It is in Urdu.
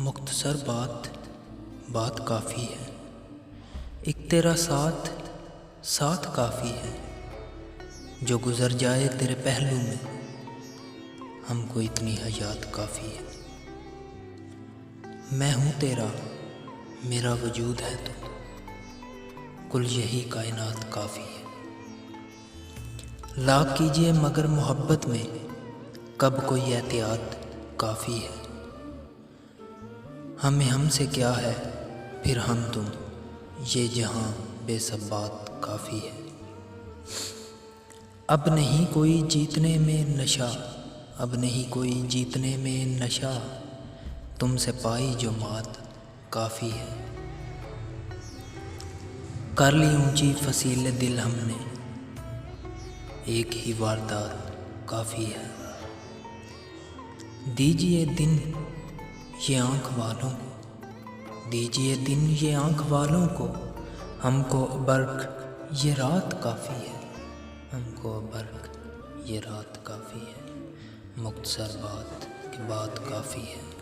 مختصر بات کافی ہے، ایک تیرا ساتھ کافی ہے، جو گزر جائے تیرے پہلو میں ہم کو اتنی حیات کافی ہے۔ میں ہوں تیرا، میرا وجود ہے تو، کل یہی کائنات کافی ہے۔ لاکھ کیجئے مگر محبت میں کب کوئی احتیاط کافی ہے۔ ہم سے کیا ہے پھر ہم تم، یہ جہاں بے ثبات کافی ہے۔ اب نہیں کوئی جیتنے میں نشہ، تم سے پائی جو مات کافی ہے۔ کر لی اونچی فصیل دل ہم نے، ایک ہی واردات کافی ہے۔ دیجئے دن یہ آنکھ والوں کو، ہم کو برق یہ رات کافی ہے۔ مختصر بات کافی ہے۔